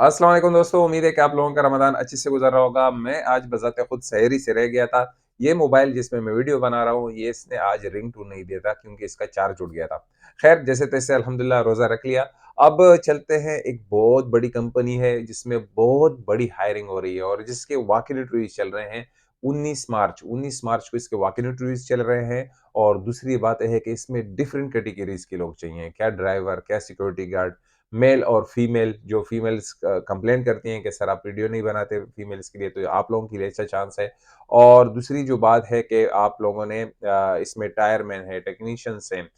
अस्सलाम वालेकुम दोस्तों, उम्मीद है कि आप लोगों का रमज़ान अच्छे से गुज़र रहा होगा। मैं आज बज़ाते खुद सहरी से रह गया था। ये मोबाइल जिसमें मैं वीडियो बना रहा हूँ, ये इसने आज रिंगटोन नहीं दिया था क्योंकि इसका चार्ज उड़ गया था। ख़ैर जैसे-तैसे अल्हम्दुलिल्लाह रोज़ा रख लिया। अब चलते हैं, एक बहुत बड़ी कंपनी है जिसमें बहुत बड़ी हायरिंग हो रही है और जिसके वॉक-इन इंटरव्यूज़ चल रहे हैं। 19 मार्च को इसके वॉक-इन इंटरव्यूज़ चल रहे हैं और दूसरी बात ये है कि इसमें डिफरेंट कैटेगरीज़ के लोग चाहिए। क्या ड्राइवर, क्या सिक्योरिटी गार्ड, मेल और फीमेल। जो फीमेल्स कंप्लेंट करती हैं कि सर आप वीडियो नहीं बनाते फीमेल्स के लिए, तो आप लोगों के लिए अच्छा चांस है। और दूसरी जो बात है कि आप लोगों ने इसमें टायरमैन है, टेक्नीशियंस हैं,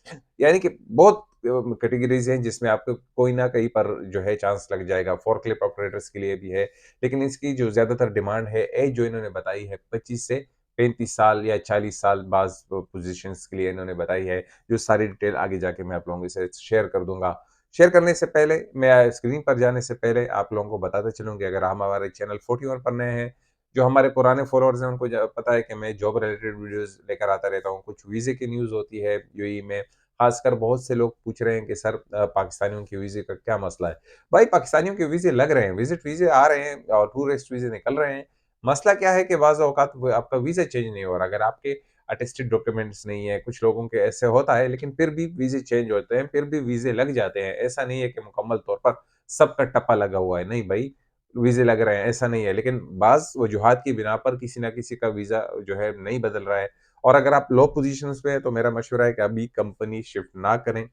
यानी कि बहुत कैटेगरीज़ हैं जिसमें आपको कोई ना कहीं पर जो है चांस लग जाएगा। फोर्कलिफ्ट ऑपरेटर्स के लिए भी है, लेकिन इसकी जो ज़्यादातर डिमांड है, एज जो इन्होंने बताई है 25 से 35 साल या 40 साल बाज़ पोज़ीशंस के लिए इन्होंने बताई है। जो सारी डिटेल आगे जाके मैं आप लोगों के साथ शेयर कर दूँगा। शेयर करने से पहले, मैं स्क्रीन पर जाने से पहले आप लोगों को बताता चलूँ कि अगर हम हमारे चैनल 41 पर नए हैं, जो हमारे पुराने फॉलोअर्स हैं उनको ज पता है कि मैं जॉब रिलेटेड वीडियोज़ लेकर आता रहता हूँ। कुछ वीज़े की न्यूज़ होती है यूएई में, ख़ासकर बहुत से लोग पूछ रहे हैं कि सर पाकिस्तानियों के वीज़े का क्या मसला है? भाई पाकिस्तानियों के वीज़े लग रहे हैं, विज़िट वीज़े आ रहे हैं और टूरिस्ट वीज़े निकल रहे हैं। मसला क्या है कि बाज़ औक़ात वो आपका वीज़ा चेंज नहीं हो रहा। अगर आपके अटेस्टेड डॉक्यूमेंट्स नहीं है, कुछ लोगों के ऐसे होता है, लेकिन फिर भी वीज़े चेंज होते हैं, फिर भी वीज़े लग जाते हैं। ऐसा नहीं है कि मुकम्मल तौर पर सबका टप्पा लगा हुआ है, नहीं भई, वीज़े लग रहे हैं, ऐसा नहीं है। लेकिन बाज़ वजूहात की बिना पर किसी न किसी का वीज़ा जो है नहीं बदल रहा है और अगर आप लो पोज़ीशंस पे हैं, तो मेरा मशवरा है कि अभी कंपनी शिफ्ट ना करें।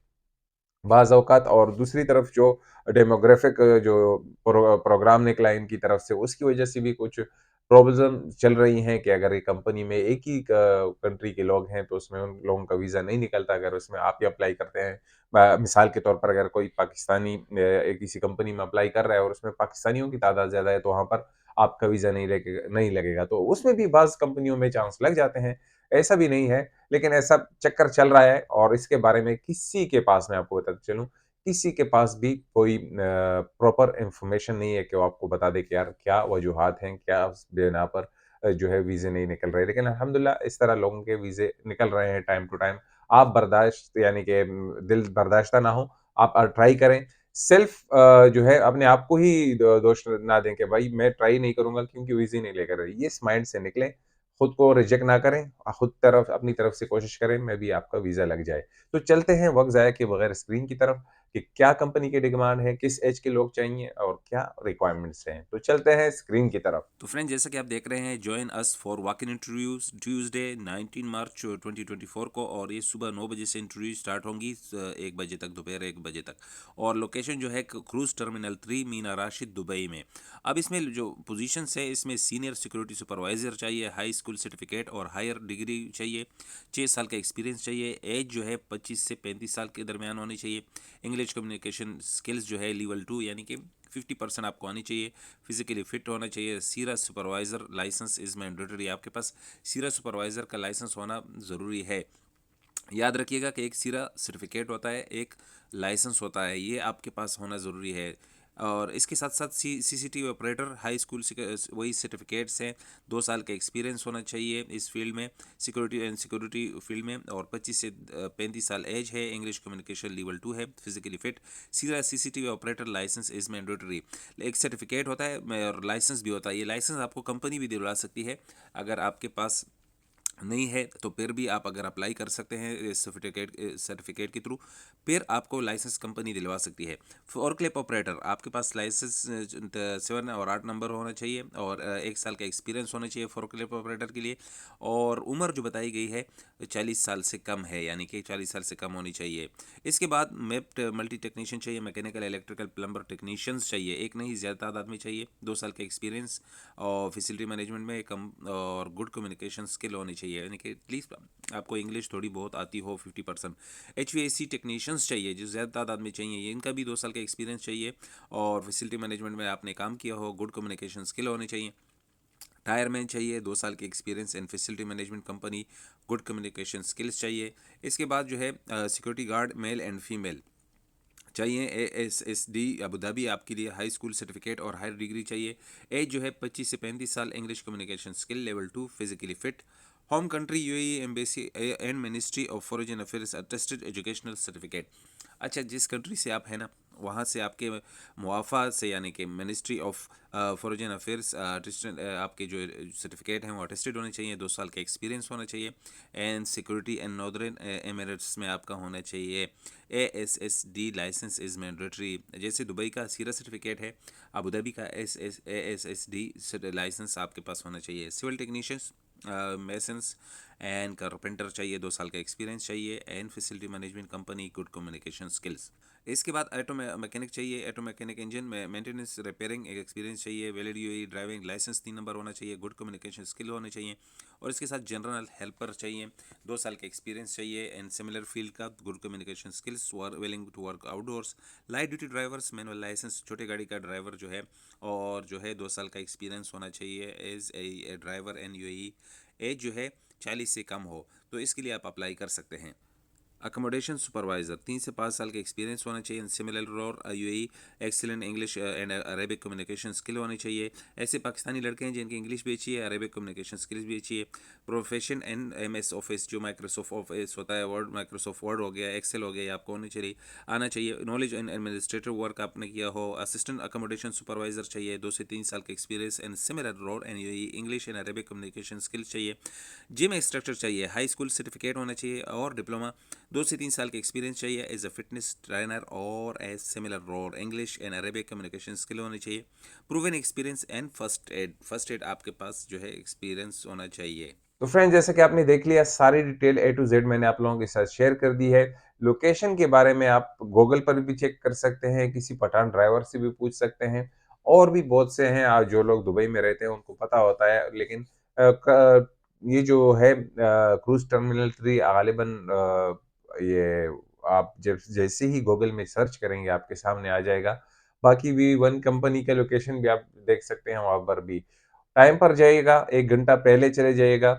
बाज़ औक़ात और दूसरी तरफ जो डेमोग्राफ़िक जो प्रोग्राम निकला है इनकी तरफ से, उसकी वजह से भी कुछ प्रॉब्लम चल रही हैं कि अगर ये कंपनी में एक ही कंट्री के लोग हैं, तो उसमें उन लोगों का वीज़ा नहीं निकलता, अगर उसमें आप ही अप्लाई करते हैं। मिसाल के तौर पर अगर कोई पाकिस्तानी किसी कंपनी में अप्लाई कर रहा है और उसमें पाकिस्तानियों की तादाद ज़्यादा है, तो वहाँ पर आपका वीज़ा नहीं लगेगा। तो उसमें भी बाज़ कंपनियों में चांस लग जाते हैं, ऐसा भी नहीं है। लेकिन ऐसा चक्कर चल रहा है और इसके बारे में किसी के पास, मैं आपको बताता चलूँ, किसी के पास भी कोई प्रॉपर इन्फॉर्मेशन नहीं है कि वो आपको बता दे कि यार क्या वजूहात हैं, क्या उस बिना पर जो है वीज़े नहीं निकल रहे। लेकिन अल्हम्दुलिल्लाह इस तरह लोगों के वीज़े निकल रहे हैं टाइम टू टाइम। आप बर्दाश्त यानी कि दिल बर्दाश्त ना हो, आप ट्राई करें। सेल्फ जो है अपने आप को ही दोष ना दें कि भाई मैं ट्राई नहीं करूँगा क्योंकि वीज़े नहीं लेकर रही। ये इस माइंड से निकलें, खुद को रिजेक्ट ना करें, खुद तरफ अपनी तरफ से कोशिश करें, मे बी आपका वीज़ा लग जाए। तो चलते हैं वक़्त ज़ाया किए बगैर स्क्रीन की तरफ कि क्या कंपनी की डिमांड है, किस ऐज के लोग चाहिए और क्या रिक्वायरमेंट्स हैं। तो चलते हैं स्क्रीन की तरफ। तो फ्रेंड, जैसा कि आप देख रहे हैं, join us for walk in interviews Tuesday 19 मार्च 2024 को। और ये सुबह 9 बजे से इंटरव्यू स्टार्ट होंगी, 1 बजे तक, दोपहर 1 बजे तक। और लोकेशन जो है cruise terminal 3, Meena Rashid, Dubai में। अब इसमें जो पोजीशंस है, इसमें सीनियर सिक्योरिटी सुपरवाइजर चाहिए, हाई स्कूल सर्टिफिकेट और हायर डिग्री चाहिए, 6 साल का एक्सपीरियंस चाहिए, एज जो है 25 से 35 साल के दरमियान होनी चाहिए। इंग्लिश कम्युनिकेशन स्किल्स जो है लेवल 2 यानी कि 50% आपको आनी चाहिए। फिजिकली फिट होना चाहिए। सीरा सुपरवाइज़र लाइसेंस इज़ मैंडेटरी, आपके पास सीरा सुपरवाइज़र का लाइसेंस होना ज़रूरी है। याद रखिएगा कि एक सीरा सर्टिफिकेट होता है, एक लाइसेंस होता है, ये आपके पास होना ज़रूरी है। और इसके साथ साथ सीसीटीवी ऑपरेटर हाई स्कूल वही सर्टिफिकेट्स हैं। 2 साल का एक्सपीरियंस होना चाहिए इस फील्ड में, सिक्योरिटी फील्ड में। और 25 से 35 साल एज है। इंग्लिश कम्युनिकेशन लेवल 2 है। Physically fit. सीधा CCTV operator licence is mandatory. एक सर्टिफिकेट होता है और लाइसेंस भी होता है। ये लाइसेंस आपको कंपनी भी दिलवा सकती है। अगर आपके पास नहीं है तो फिर भी आप अगर अप्लाई कर सकते हैं सर्टिफिकेट के थ्रू, फिर आपको लाइसेंस कंपनी दिलवा सकती है। फोर्कलिफ्ट ऑपरेटर, आपके पास लाइसेंस 7 और 8 नंबर होना चाहिए और 1 साल का एक्सपीरियंस होना चाहिए फोर्कलिफ्ट ऑपरेटर के लिए। और उम्र जो बताई गई है 40 साल से कम है, यानी कि 40 साल से कम होनी चाहिए। इसके बाद मेप्ट मल्टी टेक्नीशियन चाहिए, मैकेनिकल इलेक्ट्रिकल प्लम्बर टेक्नीशियंस चाहिए, एक नहीं ज़्यादा तादाद में चाहिए। 2 साल का एक्सपीरियंस और फैसिलिटी मैनेजमेंट में कम और गुड कम्युनिकेशन स्किल होनी चाहिए, यानी कि एटलीस्ट आपको इंग्लिश थोड़ी बहुत आती हो 50%। HVAC टेक्नीशियंस चाहिए जो ज़्यादा तादाद में चाहिए, ये इनका भी 2 साल का एक्सपीरियंस चाहिए। और फैसिलिटी मैनेजमेंट में आपने काम किया हो, गुड कम्युनिकेशन स्किल होनी चाहिए। टायरमैन चाहिए, 2 साल की experience in facility management company, good communication skills चाहिए। इसके बाद जो है security guard male and female चाहिए। ASSD अबू धाबी आपके लिए हाई स्कूल सर्टिफिकेट और हायर डिग्री चाहिए। एज जो है 25 से 35 साल। English communication skill level 2, physically fit. Home country UAE embassy and ministry of foreign affairs attested educational certificate. अच्छा, जिस कंट्री से आप हैं ना, वहाँ से आपके मुआफ़ा से, यानी कि मिनिस्ट्री ऑफ फॉरेन अफेयर्स, आपके जो सर्टिफिकेट हैं वो अटेस्टेड होने चाहिए, 2 साल का एक्सपीरियंस होना चाहिए। And security and northern emirates में आपका होना चाहिए ASSD लाइसेंस इज़ मैंडेटरी। जैसे दुबई का सीरा सर्टिफिकेट है, अबू धाबी का ASSD लाइसेंस आपके पास होना चाहिए। Civil technicians, masons and carpenter चाहिए, 2 साल का एक्सपीरियंस चाहिए। And facility management company, good communication skills. इसके बाद ऑटो मैकेनिक चाहिए, ऑटो मैकेनिक इंजन में मेंटेनेंस रिपेयरिंग एक एक्सपीरियंस चाहिए। Valid UAE driving license 3 number होना चाहिए। गुड कम्युनिकेशन स्किल होने चाहिए। और इसके साथ जनरल हेल्पर चाहिए, 2 साल का एक्सपीरियंस चाहिए। एंड सिमिलर फील्ड का good communication skills, willing to work outdoors. Light duty drivers, manual license, छोटे गाड़ी का ड्राइवर जो है, और जो है 2 साल का एक्सपीरियंस होना चाहिए as a driver. And UAE age जो है 40 से कम हो, तो इसके लिए आप अप्लाई कर सकते हैं। अकोमोडेशन सुपरवाइजर, 3 से 5 साल का एक्सपीरियंस होना चाहिए। Similar roar UAE, excellent English and Arabic communication skill होनी चाहिए। ऐसे पाकिस्तानी लड़के हैं जिनकी इंग्लिश भी अच्छी है, अरेबिक कम्युनिकेशन स्किल्स भी अच्छी है। प्रोफेशन एंड एमएस ऑफिस, जो माइक्रोसॉफ्ट ऑफिस होता है, वर्ड, माइक्रोसॉफ्ट वर्ड हो गया, एक्सेल हो गया, ये आपको होनी चाहिए, आना चाहिए। नॉलेज इन एडमिनिस्ट्रेटिव वर्क आपने किया हो। असिस्टेंट अकोमोडेशन सुपरवाइजर चाहिए, 2 से 3 साल का experience. And similar roar and UAE English and Arabic communication skills चाहिए। जिम इंस्ट्रक्टर चाहिए, हाई स्कूल सर्टिफिकेट होना चाहिए और डिप्लोमा। 2 से 3 साल का एक्सपीरियंस चाहिए एज अ फिटनेस ट्रेनर और as similar role. English and Arabic communication skill होनी चाहिए। Proven experience and first aid आपके पास जो है एक्सपीरियंस होना चाहिए। तो फ्रेंड, जैसे कि आपने देख लिया, सारी डिटेल ए टू जेड मैंने आप लोगों के साथ शेयर कर दी है। लोकेशन के बारे में आप गूगल पर भी चेक कर सकते हैं, किसी पठान ड्राइवर से भी पूछ सकते हैं, और भी बहुत से हैं जो लोग दुबई में रहते हैं उनको पता होता है। लेकिन ये जो है क्रूज टर्मिनल 3 गालिबन ये आप जब जैसे ही गूगल में सर्च करेंगे आपके सामने आ जाएगा। बाकी भी वन कंपनी का लोकेशन भी आप देख सकते हैं, वहां पर भी टाइम पर जाइएगा, 1 घंटा पहले चले जाइएगा,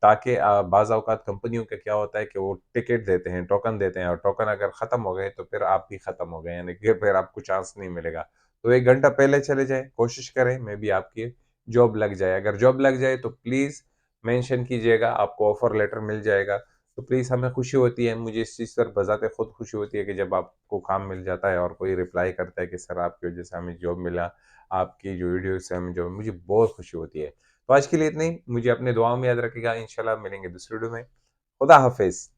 ताकि बाज़ औक़ात कंपनियों का क्या होता है कि वो टिकट देते हैं, टोकन देते हैं, और टोकन अगर ख़त्म हो गए तो फिर आप भी ख़त्म हो गए, यानी कि फिर आपको चांस नहीं मिलेगा। तो 1 घंटा पहले चले जाएँ, कोशिश करें मे बी आपकी जॉब लग जाए। अगर जॉब लग जाए तो प्लीज़ मेंशन कीजिएगा, आपको ऑफ़र लेटर मिल जाएगा। तो प्लीज़, हमें खुशी होती है, मुझे इस चीज़ पर बज़ाते खुद खुशी होती है कि जब आपको काम मिल जाता है और कोई रिप्लाई करता है कि सर आपकी वज़ह से हमें जॉब मिला, आपकी जो वीडियोज़ हैं जो मुझे बहुत खुशी होती है। तो आज के लिए इतना ही, मुझे अपने दुआओं में याद रखिएगा, इंशाल्लाह मिलेंगे दूसरी वीडियो में। खुदा हाफ़िज़।